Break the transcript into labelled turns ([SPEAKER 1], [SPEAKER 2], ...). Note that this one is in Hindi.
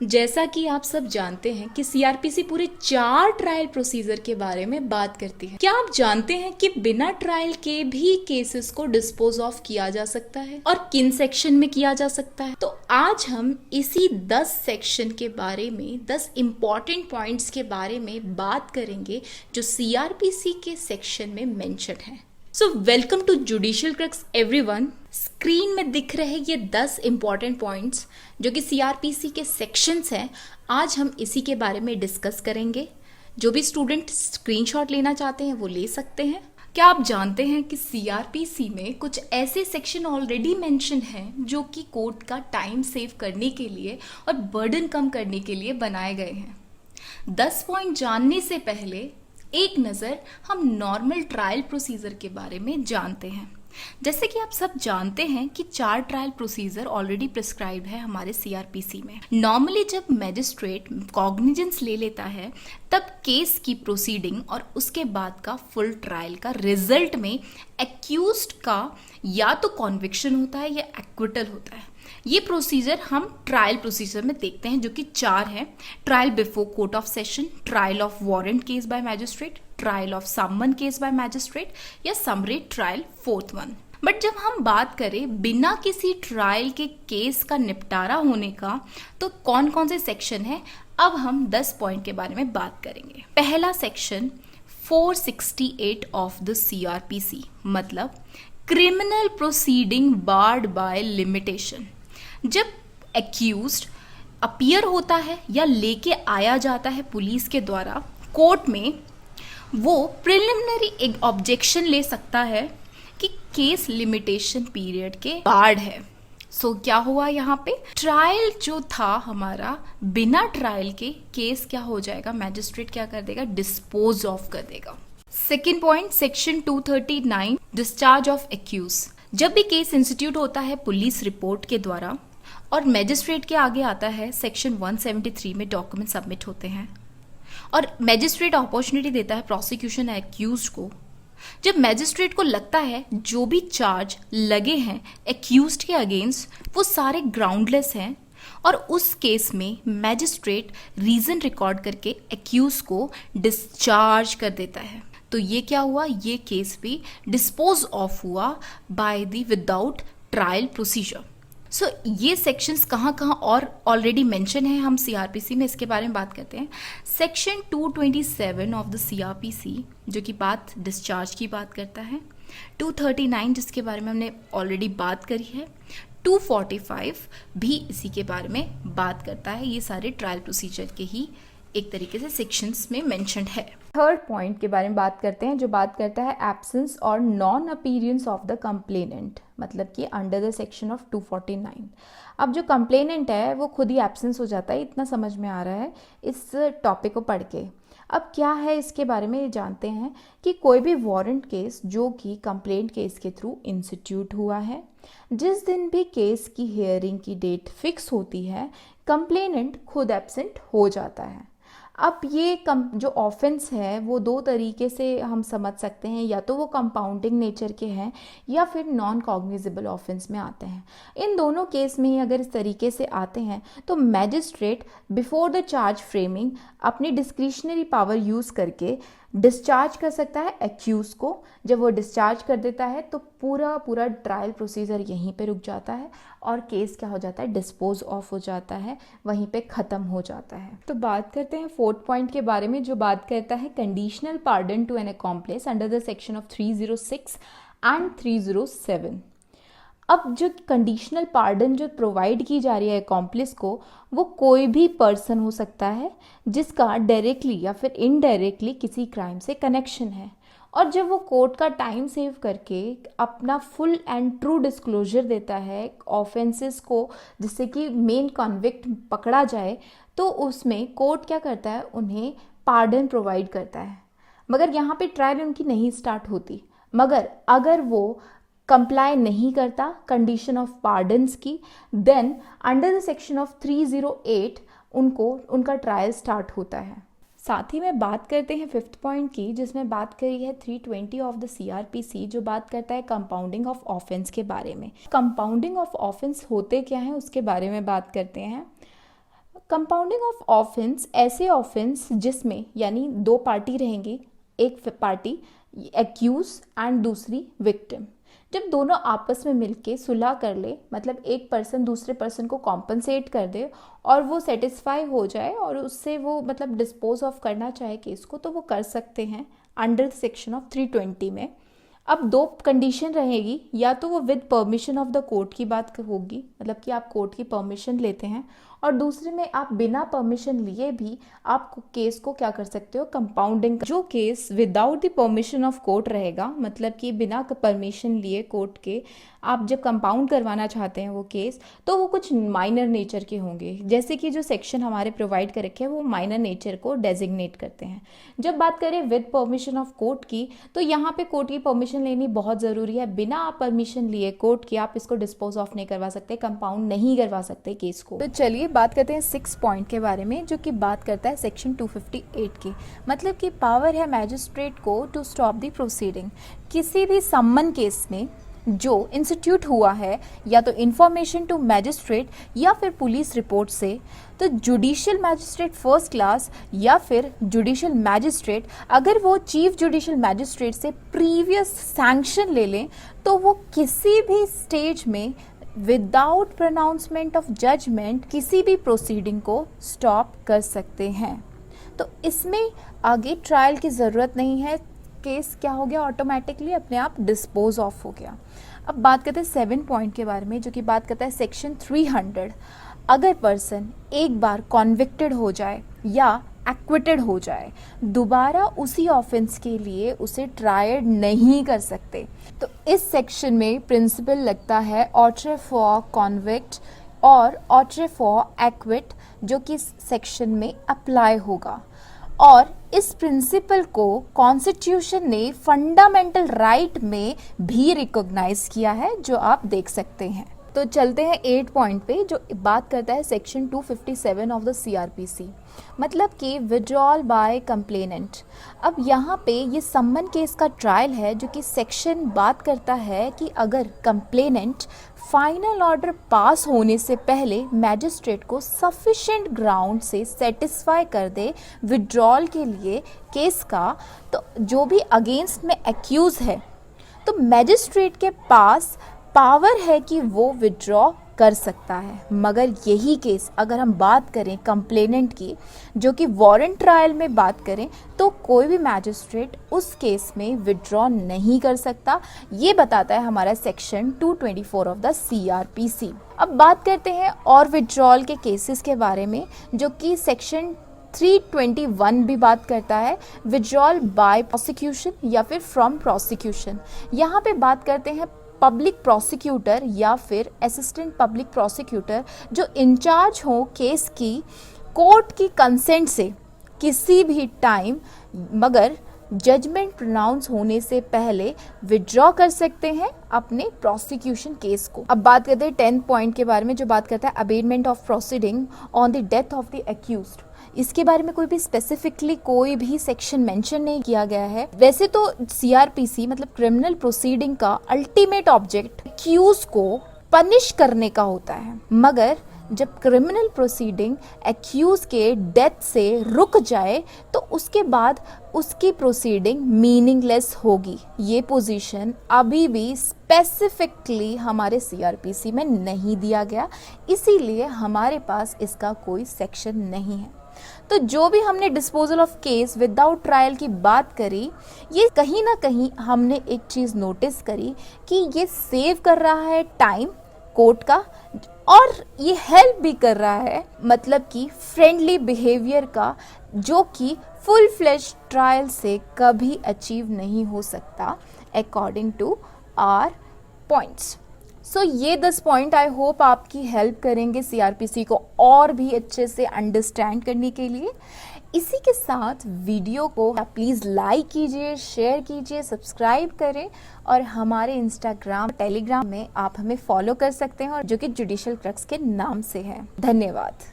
[SPEAKER 1] जैसा कि आप सब जानते हैं कि सीआरपीसी पूरे 4 ट्रायल प्रोसीजर के बारे में बात करती है। क्या आप जानते हैं कि बिना ट्रायल के भी केसेस को डिस्पोज ऑफ किया जा सकता है और किन सेक्शन में किया जा सकता है? तो आज हम इसी 10 सेक्शन के बारे में, 10 इंपॉर्टेंट पॉइंट्स के बारे में बात करेंगे जो सीआरपीसी के सेक्शन में मेंशन है। So welcome to judicial crux everyone. Screen में दिख रहे ये 10 इंपॉर्टेंट पॉइंट्स जो कि सीआरपीसी के सेक्शंस हैं, आज हम इसी के बारे में डिस्कस करेंगे। जो भी स्टूडेंट स्क्रीनशॉट लेना चाहते हैं वो ले सकते हैं। क्या आप जानते हैं कि सीआरपीसी में कुछ ऐसे सेक्शन ऑलरेडी मेंशन हैं जो कि कोर्ट का टाइम सेव करने के लिए और बर्डन कम करने के लिए बनाए गए हैं। 10 पॉइंट जानने से पहले एक नज़र हम नॉर्मल ट्रायल प्रोसीजर के बारे में जानते हैं। जैसे कि आप सब जानते हैं कि 4 ट्रायल प्रोसीजर ऑलरेडी प्रिस्क्राइब है हमारे सीआरपीसी में। नॉर्मली जब मैजिस्ट्रेट कॉग्निजेंस ले लेता है तब केस की प्रोसीडिंग और उसके बाद का फुल ट्रायल का रिजल्ट में एक्यूज्ड का या तो कॉन्विक्शन होता है या एक्विटल होता है। ये प्रोसीजर हम ट्रायल प्रोसीजर में देखते हैं जो कि 4 है। Trial before court of session, trial of warrant case by magistrate, trial of summon case by magistrate या summary trial, fourth one. But जब हम बात करें बिना किसी ट्रायल के केस का निपटारा होने का, तो कौन कौन से सेक्शन है, अब हम 10 पॉइंट के बारे में बात करेंगे। पहला सेक्शन 468 ऑफ द सीआरपीसी, मतलब criminal proceeding barred by limitation. जब एक्यूज्ड अपीयर होता है या लेके आया जाता है पुलिस के द्वारा कोर्ट में, वो प्रिलिमिनरी एक ऑब्जेक्शन ले सकता है कि केस लिमिटेशन पीरियड के बार्ड है। सो क्या हुआ यहाँ पे, ट्रायल जो था हमारा, बिना ट्रायल के केस क्या हो जाएगा, मैजिस्ट्रेट क्या कर देगा, डिस्पोज ऑफ कर देगा। Second point, section 239 discharge of accused. जब भी केस इंस्टीट्यूट होता है पुलिस रिपोर्ट के द्वारा और मैजिस्ट्रेट के आगे आता है, सेक्शन 173 में डॉक्यूमेंट सबमिट होते हैं और मैजिस्ट्रेट अपॉर्चुनिटी देता है प्रोसिक्यूशन एक्यूज को। जब मैजिस्ट्रेट को लगता है जो भी चार्ज लगे हैं एक्यूज्ड के अगेंस्ट वो सारे ग्राउंडलेस हैं और उस केस में मैजिस्ट्रेट रीजन रिकॉर्ड करके एक्यूज को डिस्चार्ज कर देता है, तो ये क्या हुआ, ये केस भी डिस्पोज ऑफ हुआ by the without trial procedure. So ये सेक्शंस कहाँ कहाँ और ऑलरेडी मेंशन है हम सीआरपीसी में, इसके बारे में बात करते हैं। सेक्शन 227 ऑफ द सीआरपीसी जो कि बात डिस्चार्ज की बात करता है। 239 जिसके बारे में हमने ऑलरेडी बात करी है। 245 भी इसी के बारे में बात करता है। ये सारे ट्रायल प्रोसीजर के ही एक तरीके से सेक्शंस में मेंशन्ड है। थर्ड पॉइंट के बारे में बात करते हैं जो बात करता है एब्सेंस और non appearance of the complainant, मतलब कि अंडर द सेक्शन ऑफ 249। अब जो कंप्लेनेंट है वो खुद ही एब्सेंस हो जाता है, इतना समझ में आ रहा है इस टॉपिक को पढ़ के। अब क्या है इसके बारे में ये जानते हैं कि कोई भी वारंट केस जो कि कंप्लेंट केस के थ्रू इंस्टीट्यूट हुआ है, जिस दिन भी केस की हियरिंग की डेट फिक्स होती है, कंप्लेनेंट खुद एब्सेंट हो जाता है। अब ये जो ऑफेंस है वो 2 तरीके से हम समझ सकते हैं, या तो वो कंपाउंडिंग नेचर के हैं या फिर नॉन कॉग्निजेबल ऑफेंस में आते हैं। इन दोनों केस में ही अगर इस तरीके से आते हैं तो magistrate before the charge framing अपनी डिस्क्रिशनरी पावर यूज़ करके डिस्चार्ज कर सकता है एक्यूज को। जब वो डिस्चार्ज कर देता है तो पूरा ट्रायल प्रोसीजर यहीं पे रुक जाता है और केस क्या हो जाता है, डिस्पोज ऑफ हो जाता है, वहीं पे ख़त्म हो जाता है। तो बात करते हैं फोर्थ पॉइंट के बारे में जो बात करता है conditional pardon to an accomplice under the section of 306 and 307। अब जो कंडीशनल पार्डन जो प्रोवाइड की जा रही है अकॉम्प्लिस को, वो कोई भी पर्सन हो सकता है जिसका डायरेक्टली या फिर इनडायरेक्टली किसी क्राइम से कनेक्शन है, और जब वो कोर्ट का टाइम सेव करके अपना फुल एंड ट्रू डिस्क्लोजर देता है ऑफेंसेस को, जिससे कि मेन कॉन्विक्ट पकड़ा जाए, तो उसमें कोर्ट क्या करता है, उन्हें पार्डन प्रोवाइड करता है। मगर यहाँ पे ट्रायल उनकी नहीं स्टार्ट होती, मगर अगर वो कंप्लाई नहीं करता कंडीशन ऑफ पार्डन्स की, then under the section of 308 उनका ट्रायल स्टार्ट होता है। साथ ही में बात करते हैं फिफ्थ पॉइंट की, जिसमें बात करी है 320 ऑफ द सीआरपीसी जो बात करता है कंपाउंडिंग ऑफ ऑफेंस के बारे में। कंपाउंडिंग ऑफ ऑफेंस होते क्या हैं उसके बारे में बात करते हैं। कंपाउंडिंग ऑफ ऑफेंस ऐसे ऑफेंस जिसमें यानी दो पार्टी रहेंगी, एक पार्टी एक्यूज एंड दूसरी विक्टिम। जब दोनों आपस में मिलके सुलह कर ले, मतलब एक पर्सन दूसरे पर्सन को कॉम्पनसेट कर दे और वो सेटिस्फाई हो जाए और उससे वो मतलब डिस्पोज ऑफ करना चाहे केस को, तो वो कर सकते हैं अंडर सेक्शन ऑफ 320 में। अब दो कंडीशन रहेगी, या तो वो with permission of the court की बात होगी, मतलब कि आप कोर्ट की परमिशन लेते हैं, और दूसरे में आप बिना परमिशन लिए भी आप केस को क्या कर सकते हो, कंपाउंडिंग। जो case without the permission of court रहेगा, मतलब कि बिना परमिशन लिए कोर्ट के आप जब कंपाउंड करवाना चाहते हैं वो केस, तो वो कुछ माइनर नेचर के होंगे, जैसे कि जो सेक्शन हमारे प्रोवाइड कर रखे हैं वो माइनर नेचर को डेजिग्नेट करते हैं। जब बात करें विद परमिशन ऑफ कोर्ट की, तो यहाँ पे कोर्ट की परमिशन लेनी बहुत ज़रूरी है। बिना परमिशन लिए कोर्ट की आप इसको डिस्पोज ऑफ नहीं करवा सकते, कंपाउंड नहीं करवा सकते केस को। तो चलिए बात करते हैं 6 पॉइंट के बारे में, जो कि बात करता है सेक्शन 258 की, मतलब कि पावर है मैजिस्ट्रेट को टू स्टॉप द प्रोसीडिंग। किसी भी सम्मन केस में जो इंस्टीट्यूट हुआ है, या तो इंफॉर्मेशन टू मैजिस्ट्रेट या फिर पुलिस रिपोर्ट से, तो जुडिशियल मैजिस्ट्रेट फर्स्ट क्लास या फिर जुडिशियल मैजिस्ट्रेट, अगर वो चीफ जुडिशियल मैजिस्ट्रेट से प्रीवियस सैंक्शन ले लें, तो वो किसी भी स्टेज में विदाउट प्रोनाउंसमेंट ऑफ जजमेंट किसी भी प्रोसीडिंग को स्टॉप कर सकते हैं। तो इसमें आगे ट्रायल की ज़रूरत नहीं है, केस क्या हो गया, ऑटोमेटिकली अपने आप डिस्पोज ऑफ हो गया। अब बात करते हैं 7 पॉइंट के बारे में, जो कि बात करता है सेक्शन 300। अगर पर्सन एक बार कॉन्विक्टेड हो जाए या एक्विटेड हो जाए, दोबारा उसी ऑफेंस के लिए उसे ट्रायल नहीं कर सकते। तो इस सेक्शन में प्रिंसिपल लगता है ऑट्रे फॉर कॉन्विक्ट और ऑट्रे फॉर एक्विट, जो कि सेक्शन में अप्लाई होगा। और इस प्रिंसिपल को कॉन्स्टिट्यूशन ने फंडामेंटल राइट में भी रिकॉग्नाइज किया है, जो आप देख सकते हैं। तो चलते हैं 8 पॉइंट पे, जो बात करता है सेक्शन 257 ऑफ द सीआरपीसी, मतलब कि विड्रॉल बाय कंप्लेनेंट। अब यहाँ पे ये सम्मन केस का ट्रायल है, जो कि सेक्शन बात करता है कि अगर कंप्लेनेंट फाइनल ऑर्डर पास होने से पहले मैजिस्ट्रेट को सफिशिएंट ग्राउंड से सेटिस्फाई कर दे विड्रॉल के लिए केस का, तो जो भी अगेंस्ट में एक्यूज है, तो मैजिस्ट्रेट के पास पावर है कि वो विड्रॉ कर सकता है। मगर यही केस अगर हम बात करें कंप्लेनेंट की, जो कि वारंट ट्रायल में बात करें, तो कोई भी मैजिस्ट्रेट उस केस में विड्रॉ नहीं कर सकता। ये बताता है हमारा सेक्शन 224 ऑफ द सीआरपीसी। अब बात करते हैं और विड्रॉल के केसेस के बारे में, जो कि सेक्शन 321 भी बात करता है विड्रॉल बाय प्रोसिक्यूशन या फिर फ्रॉम प्रोसिक्यूशन। यहाँ पे बात करते हैं पब्लिक प्रोसिक्यूटर या फिर असिस्टेंट पब्लिक प्रोसिक्यूटर, जो इंचार्ज हो केस की, कोर्ट की कंसेंट से किसी भी टाइम मगर जजमेंट प्रोनाउंस होने से पहले विड्रॉ कर सकते हैं अपने प्रोसिक्यूशन केस को। अब बात करते हैं 10 पॉइंट के बारे में, जो बात करता है abatement of proceeding on the death of the accused. इसके बारे में कोई भी स्पेसिफिकली कोई भी सेक्शन मेंशन नहीं किया गया है। वैसे तो सीआरपीसी मतलब क्रिमिनल प्रोसीडिंग का अल्टीमेट ऑब्जेक्ट एक्यूज को पनिश करने का होता है, मगर जब क्रिमिनल प्रोसीडिंग एक्यूज के डेथ से रुक जाए तो उसके बाद उसकी प्रोसीडिंग मीनिंगलेस होगी। ये पोजीशन अभी भी स्पेसिफिकली हमारे सीआरपीसी में नहीं दिया गया, इसीलिए हमारे पास इसका कोई सेक्शन नहीं है। तो जो भी हमने disposal of case without trial की बात करी, ये कहीं ना कहीं हमने एक चीज़ नोटिस करी कि ये सेव कर रहा है टाइम कोर्ट का, और ये हेल्प भी कर रहा है मतलब कि फ्रेंडली बिहेवियर का, जो कि फुल फ्लेश ट्रायल से कभी अचीव नहीं हो सकता अकॉर्डिंग टू आवर पॉइंट्स। सो ये 10 पॉइंट आई होप आपकी हेल्प करेंगे सीआरपीसी को और भी अच्छे से अंडरस्टैंड करने के लिए। इसी के साथ वीडियो को प्लीज़ लाइक कीजिए, शेयर कीजिए, सब्सक्राइब करें, और हमारे इंस्टाग्राम टेलीग्राम में आप हमें फॉलो कर सकते हैं, और जो कि जुडिशियल क्रक्स के नाम से है। धन्यवाद।